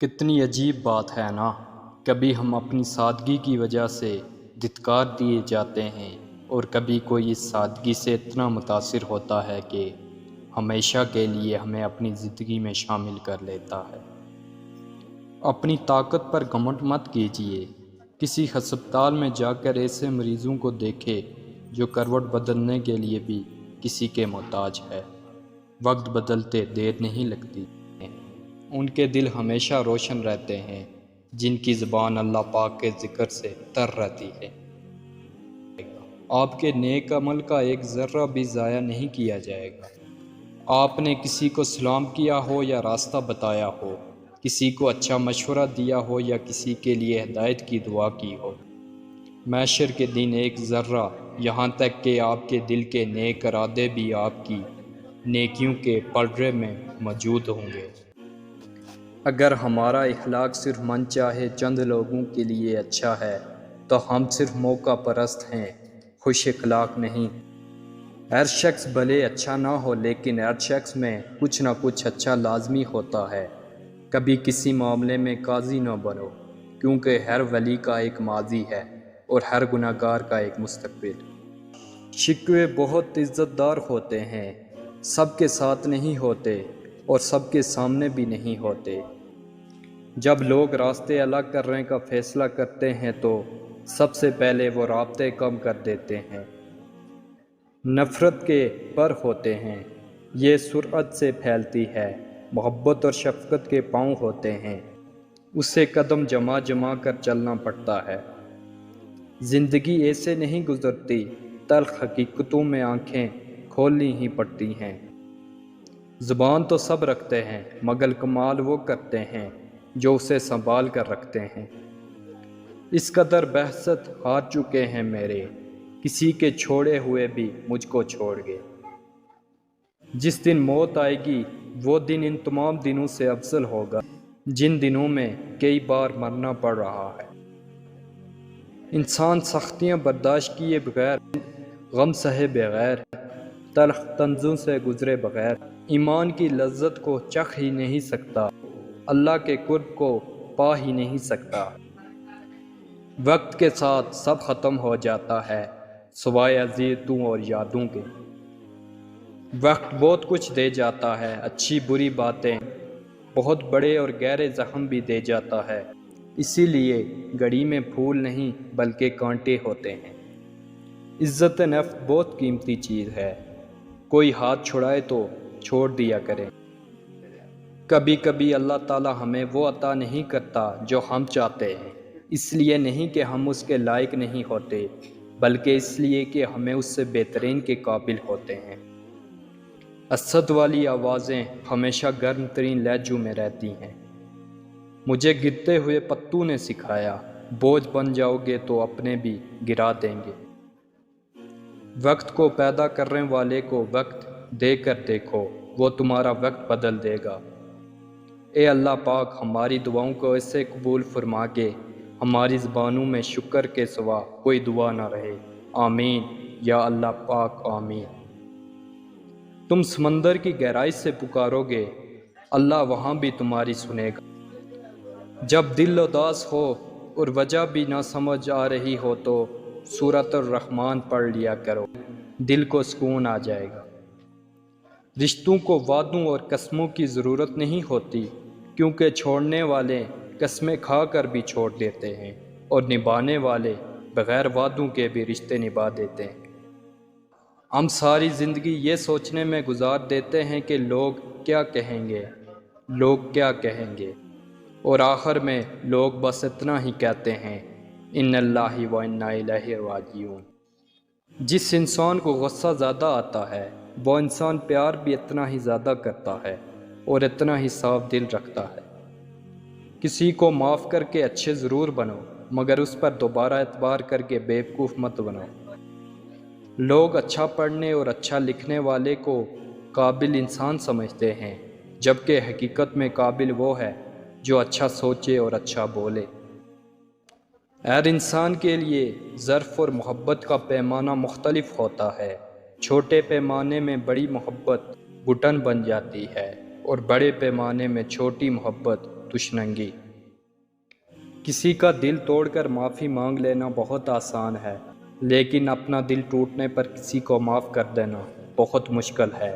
کتنی عجیب بات ہے نا، کبھی ہم اپنی سادگی کی وجہ سے دھتکار دیے جاتے ہیں اور کبھی کوئی اس سادگی سے اتنا متاثر ہوتا ہے کہ ہمیشہ کے لیے ہمیں اپنی زندگی میں شامل کر لیتا ہے۔ اپنی طاقت پر گھمنڈ مت کیجیے۔ کسی ہسپتال میں جا کر ایسے مریضوں کو دیکھے جو کروٹ بدلنے کے لیے بھی کسی کے محتاج ہے۔ وقت بدلتے دیر نہیں لگتی، ان کے دل ہمیشہ روشن رہتے ہیں جن کی زبان اللہ پاک کے ذکر سے تر رہتی ہے۔ آپ کے نیک عمل کا ایک ذرہ بھی ضائع نہیں کیا جائے گا۔ آپ نے کسی کو سلام کیا ہو یا راستہ بتایا ہو، کسی کو اچھا مشورہ دیا ہو یا کسی کے لیے ہدایت کی دعا کی ہو، محشر کے دن ایک ذرہ، یہاں تک کہ آپ کے دل کے نیک ارادے بھی آپ کی نیکیوں کے پلڑے میں موجود ہوں گے۔ اگر ہمارا اخلاق صرف من چاہے چند لوگوں کے لیے اچھا ہے تو ہم صرف موقع پرست ہیں، خوش اخلاق نہیں۔ ہر شخص بھلے اچھا نہ ہو لیکن ہر شخص میں کچھ نہ کچھ اچھا لازمی ہوتا ہے۔ کبھی کسی معاملے میں قاضی نہ بنو، کیونکہ ہر ولی کا ایک ماضی ہے اور ہر گناہ گار کا ایک مستقبل۔ شکوے بہت عزت دار ہوتے ہیں، سب کے ساتھ نہیں ہوتے اور سب کے سامنے بھی نہیں ہوتے۔ جب لوگ راستے الگ کرنے کا فیصلہ کرتے ہیں تو سب سے پہلے وہ رابطے کم کر دیتے ہیں۔ نفرت کے پر ہوتے ہیں، یہ سرعت سے پھیلتی ہے۔ محبت اور شفقت کے پاؤں ہوتے ہیں، اسے قدم جما جما کر چلنا پڑتا ہے۔ زندگی ایسے نہیں گزرتی، تلخ حقیقتوں میں آنکھیں کھولنی ہی پڑتی ہیں۔ زبان تو سب رکھتے ہیں مگر کمال وہ کرتے ہیں جو اسے سنبھال کر رکھتے ہیں۔ اس قدر بحثت ہار چکے ہیں میرے، کسی کے چھوڑے ہوئے بھی مجھ کو چھوڑ گئے۔ جس دن موت آئے گی وہ دن ان تمام دنوں سے افضل ہوگا جن دنوں میں کئی بار مرنا پڑ رہا ہے۔ انسان سختیاں برداشت کیے بغیر، غم سہے بغیر، تلخ طنزوں سے گزرے بغیر ایمان کی لذت کو چکھ ہی نہیں سکتا، اللہ کے قرب کو پا ہی نہیں سکتا۔ وقت کے ساتھ سب ختم ہو جاتا ہے سوائے اذیتوں اور یادوں کے۔ وقت بہت کچھ دے جاتا ہے، اچھی بری باتیں، بہت بڑے اور گہرے زخم بھی دے جاتا ہے، اسی لیے گھڑی میں پھول نہیں بلکہ کانٹے ہوتے ہیں۔ عزت نفس بہت قیمتی چیز ہے، کوئی ہاتھ چھڑائے تو چھوڑ دیا کرے۔ کبھی کبھی اللہ تعالی ہمیں وہ عطا نہیں کرتا جو ہم چاہتے ہیں، اس لیے نہیں کہ ہم اس کے لائق نہیں ہوتے بلکہ اس لیے کہ ہمیں اس سے بہترین کے قابل ہوتے ہیں۔ اسد والی آوازیں ہمیشہ گرم ترین لہجوں میں رہتی ہیں۔ مجھے گرتے ہوئے پتوں نے سکھایا، بوجھ بن جاؤ گے تو اپنے بھی گرا دیں گے۔ وقت کو پیدا کرنے والے کو وقت دے کر دیکھو، وہ تمہارا وقت بدل دے گا۔ اے اللہ پاک، ہماری دعاؤں کو ایسے قبول فرما کے ہماری زبانوں میں شکر کے سوا کوئی دعا نہ رہے۔ آمین یا اللہ پاک، آمین۔ تم سمندر کی گہرائی سے پکارو گے، اللہ وہاں بھی تمہاری سنے گا۔ جب دل اداس ہو اور وجہ بھی نہ سمجھ آ رہی ہو تو سورۃ الرحمن پڑھ لیا کرو، دل کو سکون آ جائے گا۔ رشتوں کو وعدوں اور قسموں کی ضرورت نہیں ہوتی، کیونکہ چھوڑنے والے قسمیں کھا کر بھی چھوڑ دیتے ہیں اور نبھانے والے بغیر وعدوں کے بھی رشتے نبھا دیتے ہیں۔ ہم ساری زندگی یہ سوچنے میں گزار دیتے ہیں کہ لوگ کیا کہیں گے، لوگ کیا کہیں گے، اور آخر میں لوگ بس اتنا ہی کہتے ہیں، ان اللہ و انا الیہ راجعون۔ جس انسان کو غصہ زیادہ آتا ہے وہ انسان پیار بھی اتنا ہی زیادہ کرتا ہے اور اتنا ہی صاف دل رکھتا ہے۔ کسی کو معاف کر کے اچھے ضرور بنو مگر اس پر دوبارہ اعتبار کر کے بیوقوف مت بنو۔ لوگ اچھا پڑھنے اور اچھا لکھنے والے کو قابل انسان سمجھتے ہیں، جبکہ حقیقت میں قابل وہ ہے جو اچھا سوچے اور اچھا بولے۔ ہر انسان کے لیے ظرف اور محبت کا پیمانہ مختلف ہوتا ہے۔ چھوٹے پیمانے میں بڑی محبت گھٹن بن جاتی ہے اور بڑے پیمانے میں چھوٹی محبت تشنگی۔ کسی کا دل توڑ کر معافی مانگ لینا بہت آسان ہے، لیکن اپنا دل ٹوٹنے پر کسی کو معاف کر دینا بہت مشکل ہے۔